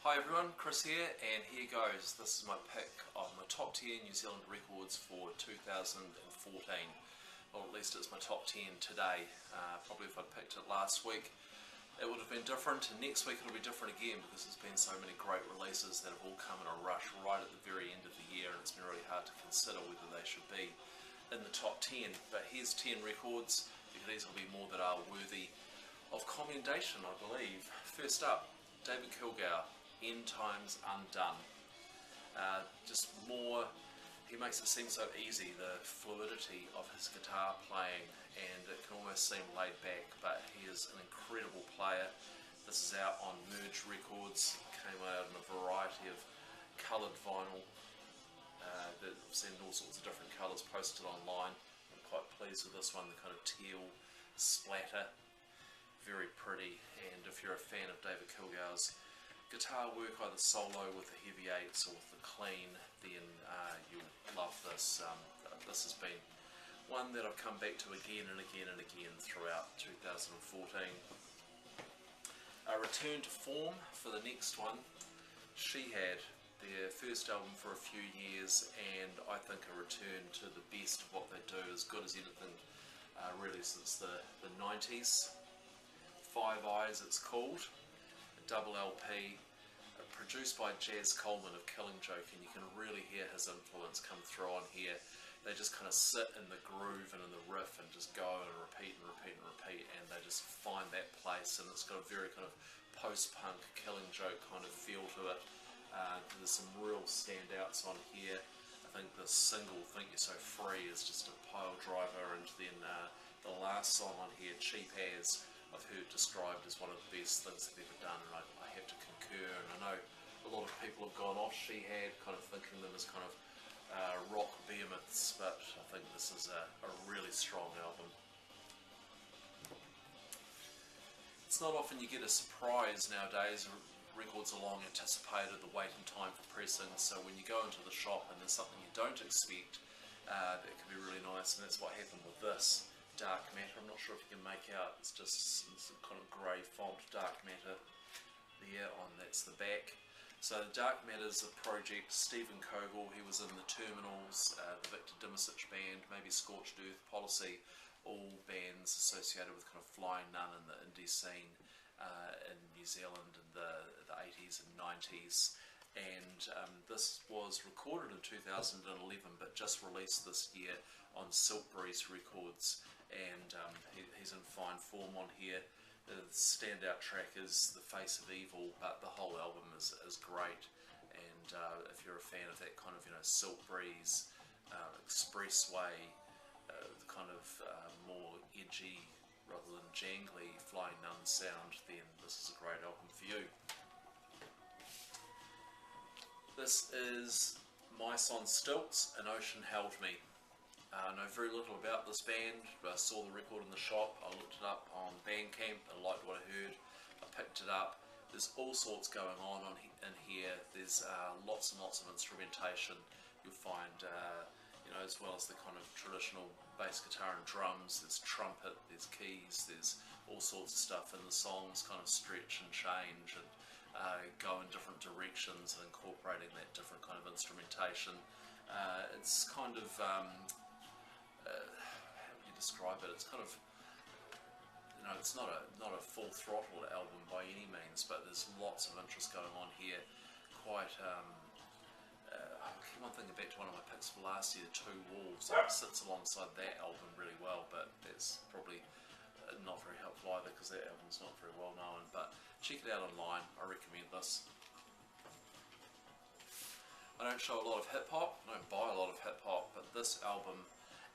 Hi everyone, Chris here, and here goes. This is my pick of my top 10 New Zealand records for 2014. Well, at least it's my top 10 today. Probably if I'd picked it last week, it would have been different, and next week it'll be different again because there's been so many great releases that have all come in a rush right at the very end of the year, and it's been really hard to consider whether they should be in the top 10. But here's 10 records, because these will be more that are worthy of commendation, I believe. First up, David Kilgour, End Times Undone. Just more, he makes it seem so easy, the fluidity of his guitar playing, and it can almost seem laid back, but he is an incredible player. This is out on Merge Records, came out in a variety of coloured vinyl. I've seen all sorts of different colours posted online. I'm quite pleased with this one, the kind of teal splatter, very pretty. And if you're a fan of David Kilgour's guitar work, either solo with the heavy eights or with the clean, then you'll love this. This has been one that I've come back to again and again and again throughout 2014. A return to form for the next one. She had their first album for a few years, and I think a return to the best of what they do, as good as anything really since the 90s. Five Eyes it's called. Double LP, produced by Jazz Coleman of Killing Joke, and you can really hear his influence come through on here. They just kind of sit in the groove and in the riff and just go and repeat and repeat and repeat, and they just find that place, and it's got a very kind of post-punk Killing Joke kind of feel to it. There's some real standouts on here. I think the single, Think You're So Free, is just a pile driver, and then the last song on here, Cheap As, I've heard described as one of the best things they've ever done, and I have to concur. And I know a lot of people have gone off She Had, kind of thinking them as kind of rock behemoths, but I think this is a really strong album. It's not often you get a surprise nowadays. Records are long anticipated, the waiting time for pressing, so when you go into the shop and there's something you don't expect, that can be really nice, and that's what happened with this. Dark Matter, I'm not sure if you can make out, it's just some kind of grey font, Dark Matter there that's the back. So Dark Matter is a project, Stephen Kogel, he was in the Terminals, the Victor Dimisic Band, maybe Scorched Earth, Policy, all bands associated with kind of Flying Nun in the indie scene in New Zealand in the 80s and 90s. And this was recorded in 2011 but just released this year on Silkbreeze Records, and he's in fine form on here. The standout track is The Face of Evil, but the whole album is great. And if you're a fan of that kind of Silkbreeze, Expressway, the kind of more edgy rather than jangly Flying Nun sound, then this is a great album for you. This is Mice on Stilts, An Ocean Held Me. I know very little about this band, but I saw the record in the shop, I looked it up on Bandcamp, I liked what I heard, I picked it up. There's all sorts going on in here. There's lots and lots of instrumentation. You'll find, as well as the kind of traditional bass guitar and drums, there's trumpet, there's keys, there's all sorts of stuff, and the songs kind of stretch and change and go in different directions and incorporating that different kind of instrumentation. It's kind of, how would you describe it? It's kind of, it's not a full throttle album by any means, but there's lots of interest going on here. Quite, I keep on thinking back to one of my picks for last year, Two Wolves. It sits alongside that album really well, but that's probably not very helpful either because that album's not very well known. But check it out online, I recommend this. I don't show a lot of hip hop, I don't buy a lot of hip hop, but this album,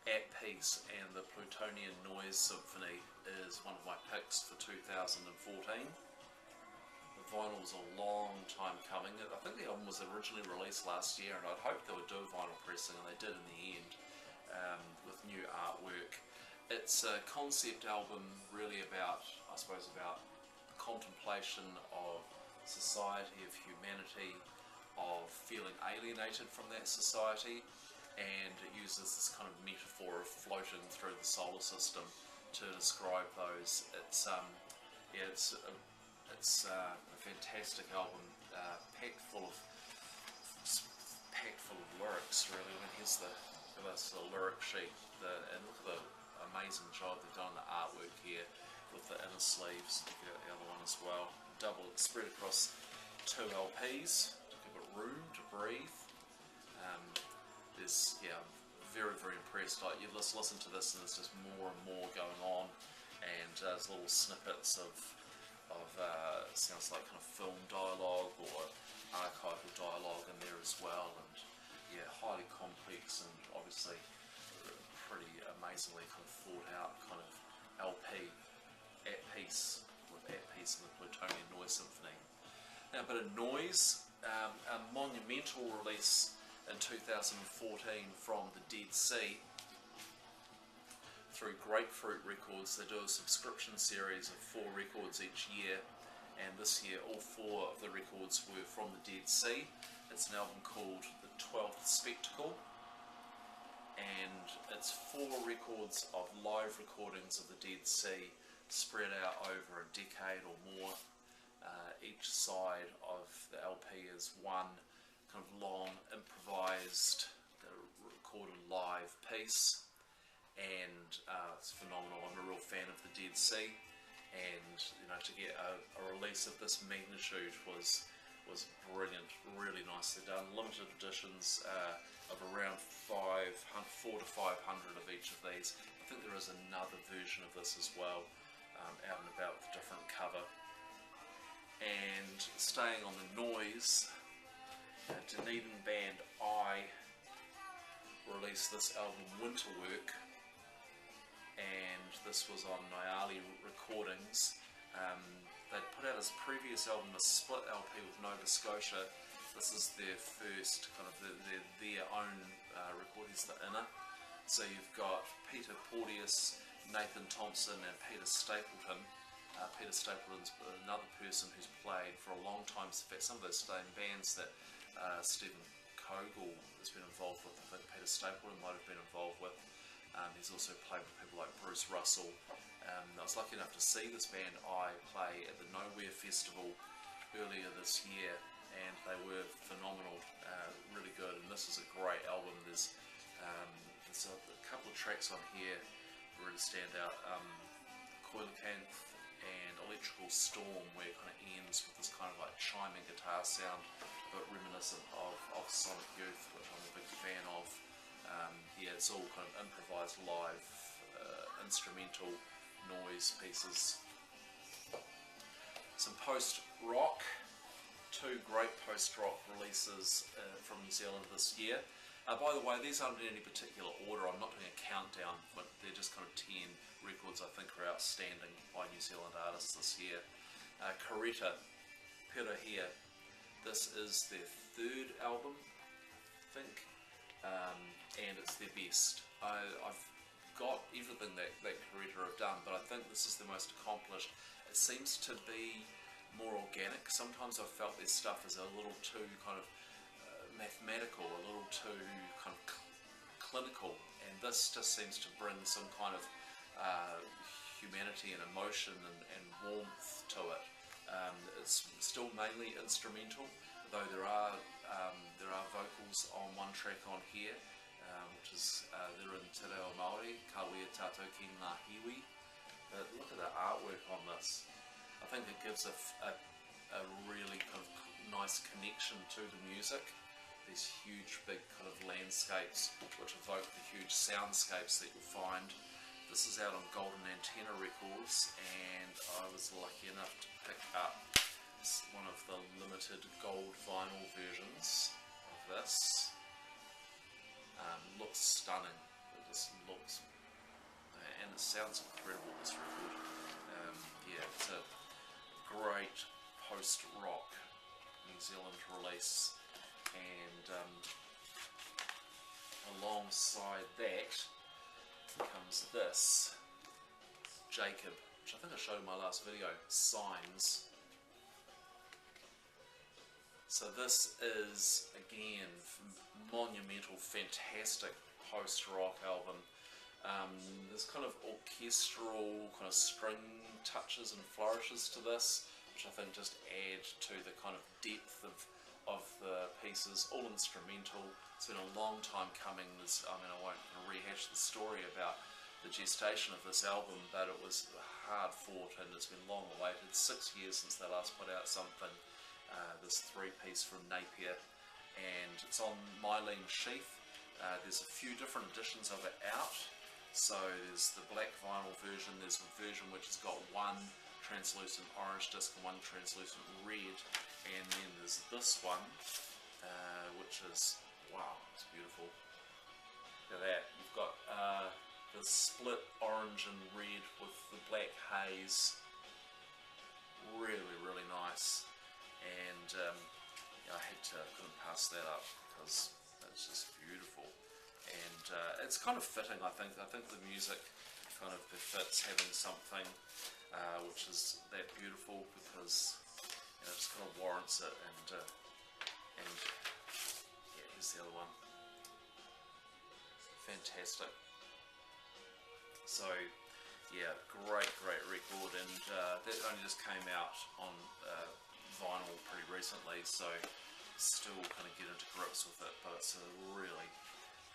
At Peace and the Plutonian Noise Symphony, is one of my picks for 2014. The vinyl was a long time coming. I think the album was originally released last year, and I'd hoped they would do a vinyl pressing, and they did in the end, with new artwork. It's a concept album really about, I suppose, about contemplation of society, of humanity, of feeling alienated from that society, and it uses this kind of metaphor of floating through the solar system to describe those. It's It's a fantastic album, packed full of lyrics. Really, I mean, here's the lyric sheet, and look at the amazing job they've done on the artwork here with the inner sleeves. Look at the other one as well. Spread across 2 LPs to give it room to breathe. I'm very, very impressed. Like, you listen to this and there's just more and more going on, and there's little snippets of sounds like kind of film dialogue or archival dialogue in there as well, and yeah, highly complex and obviously pretty amazingly kind of thought out kind of LP at peace and the Plutonian Noise Symphony. Now, a bit of noise, a monumental release in 2014 from the Dead Sea through WaihekeRecords. They do a subscription series of 4 records each year, and this year all 4 of the records were from the Dead Sea. It's an album called The 12th Spectacle, and it's 4 records of live recordings of the Dead Sea spread out over a decade or more. Each side of the LP is one kind of long improvised recorded live piece, and it's phenomenal. I'm a real fan of the Dead Sea, and to get a release of this magnitude was brilliant, really nicely done. Limited editions of around 400 to 500 of each of these. I think there is another version of this as well, out and about with a different cover. And staying on the noise, Dunedin band I released this album Winterwork, and this was on Nyali Recordings. They'd put out his previous album, a split LP with Nova Scotia. This is their first kind of their own recordings, the inner. So you've got Peter Porteous, Nathan Thompson and Peter Stapleton. Peter Stapleton's another person who's played for a long time. In fact, some of those same bands that Stephen Kogel has been involved with, I think Peter Stapleton might have been involved with. He's also played with people like Bruce Russell. I was lucky enough to see this band I play at the Nowhere Festival earlier this year, and they were phenomenal, really good, and this is a great album. There's a couple of tracks on here that really stand out. Coelacanth and Electrical Storm, where it kind of ends with this kind of like chiming guitar sound, but reminiscent of Sonic Youth, which I'm a big fan of. It's all kind of improvised live instrumental noise pieces. Some post-rock, 2 great post-rock releases from New Zealand this year. By the way, these aren't in any particular order. I'm not doing a countdown, but they're just kind of 10 records I think are outstanding by New Zealand artists this year. Kareta, Pera here. This is their 3rd album, I think, and it's their best. I've got everything that Kareta have done, but I think this is the most accomplished. It seems to be more organic. Sometimes I've felt their stuff is a little too kind of mathematical, a little too kind of clinical, and this just seems to bring some kind of humanity and emotion and warmth to it. It's still mainly instrumental, though there are vocals on one track on here, which is they're in Te Reo Māori, Ka Wea Tātou Ki Ngā Hiwi. But look at the artwork on this. I think it gives a really kind of nice connection to the music. These huge big kind of landscapes which evoke the huge soundscapes that you'll find. This is out on Golden Antenna Records, and I was lucky enough to pick up one of the limited gold vinyl versions of this. Looks stunning. It just looks, and it sounds incredible, this record. It's a great post-rock New Zealand release, and alongside that comes this, Jacob, which I think I showed in my last video, Signs. So this is, again, monumental, fantastic post-rock album. There's kind of orchestral, kind of string touches and flourishes to this, which I think just add to the kind of depth of the pieces, all instrumental. It's been a long time coming. I mean, I won't rehash the story about the gestation of this album, but it was hard fought and it's been long awaited. 6 years since they last put out something. This 3-piece from Napier, and it's on Mylene Sheath. There's a few different editions of it out. So there's the black vinyl version, there's a version which has got one translucent orange disc and one translucent red, and then there's this one, which is, wow, it's beautiful. Look at that, you've got the split orange and red with the black haze. Really, really nice. And I couldn't pass that up because it's just beautiful. And it's kind of fitting, I think. I think the music kind of befits having something which is that beautiful, because it just kind of warrants it. And yeah, here's the other one. Fantastic. So yeah, great record, and that only just came out on vinyl pretty recently, so still kind of getting to grips with it, but it's a really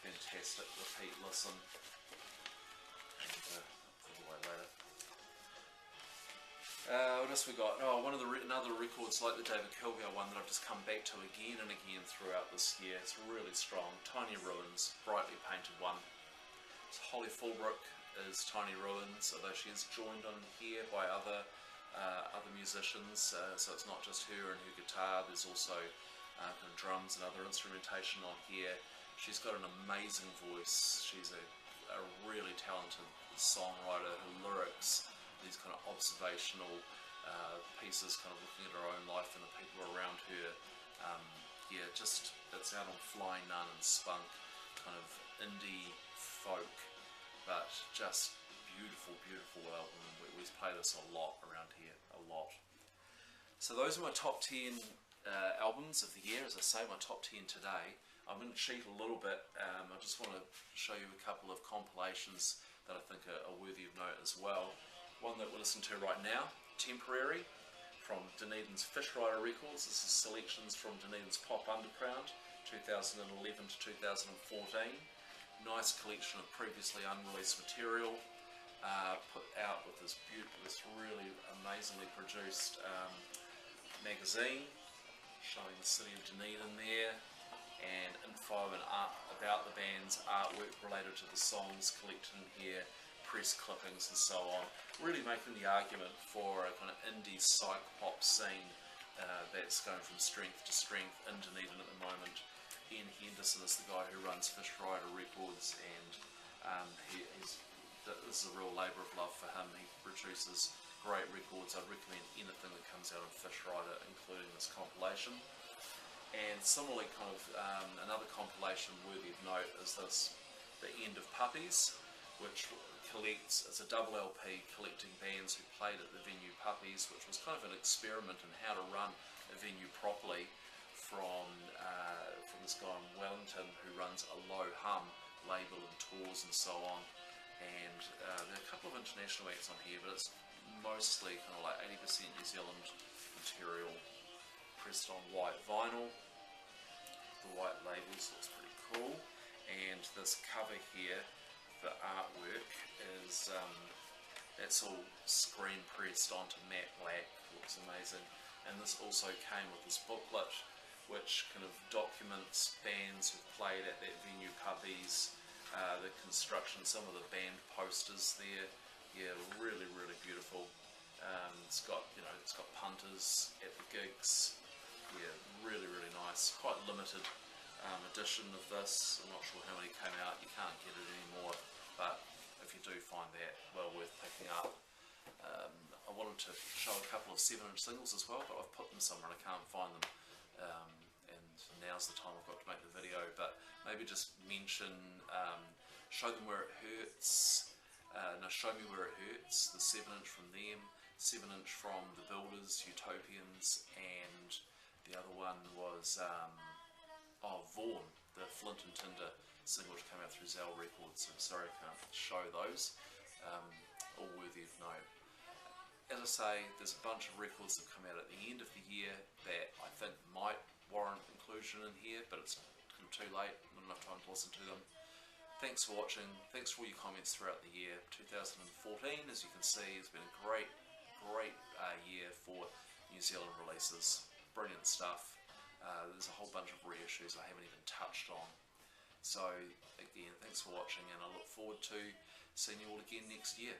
fantastic repeat listen. And put it away later. What else we got? Oh, another records like the David Kilgour one that I've just come back to again and again throughout this year. It's really strong. Tiny Ruins, brightly painted one. It's Holly Fulbrook is Tiny Ruins, although she is joined on here by other musicians, so it's not just her and her guitar. There's also kind of drums and other instrumentation on here. She's got an amazing voice. She's a really talented songwriter. Her lyrics, these kind of observational pieces, kind of looking at her own life and the people around her. Yeah, just it's out on Flying Nun and Spunk, kind of indie folk, but just beautiful album. We play this a lot around here, a lot. So those are my top 10 albums of the year. As I say, my top 10 today. I'm going to cheat a little bit. I just want to show you a couple of compilations that I think are worthy of note as well. One that we're listening to right now, Temporary, from Dunedin's Fishrider Records. This is selections from Dunedin's Pop Underground, 2011 to 2014. Nice collection of previously unreleased material, put out with this really amazingly produced magazine showing the city of Dunedin there, and info and art about the band's artwork related to the songs collected in here, press clippings and so on, really making the argument for a kind of indie psych pop scene that's going from strength to strength in Dunedin at the moment. Ian Henderson is the guy who runs Fishrider Records, and this is a real labour of love for him. He produces great records. I'd recommend anything that comes out of Fishrider, including this compilation. And similarly, kind of another compilation worthy of note is this, The End of Puppies, which collects, it's a double LP collecting bands who played at the venue Puppies, which was kind of an experiment in how to run a venue properly, from this guy in Wellington who runs a Low Hum label and tours and so on. And there are a couple of international acts on here, but it's mostly kind of like 80% New Zealand material, pressed on white vinyl. The white labels looks pretty cool, and this cover here, the artwork is that's all screen pressed onto matte black. Looks amazing. And this also came with this booklet, which kind of documents bands who've played at that venue Puppies, the construction, some of the band posters there. Yeah, really beautiful. It's got punters at the gigs. Yeah, really nice. Quite limited edition of this. I'm not sure how many came out. You can't get it anymore, but if you do find that well worth picking up. I wanted to show a couple of 7-inch singles as well, but I've put them somewhere and I can't find them. And now's the time I've got to make the video, but maybe just mention, show them where it hurts. No, Show Me Where It Hurts, the 7-inch from them, 7-inch from The Builders, Utopians, and the other one was Vaughan, the Flint and Tinder single which came out through Zell Records. I'm sorry I can't show those, all worthy of note. as I say, there's a bunch of records that come out at the end of the year that I think might warrant inclusion in here, but it's kind of too late, not enough time to listen to them. Thanks for watching, thanks for all your comments throughout the year. 2014, as you can see, has been a great year for New Zealand releases. Brilliant stuff. There's a whole bunch of reissues I haven't even touched on. So again, thanks for watching, and I look forward to seeing you all again next year.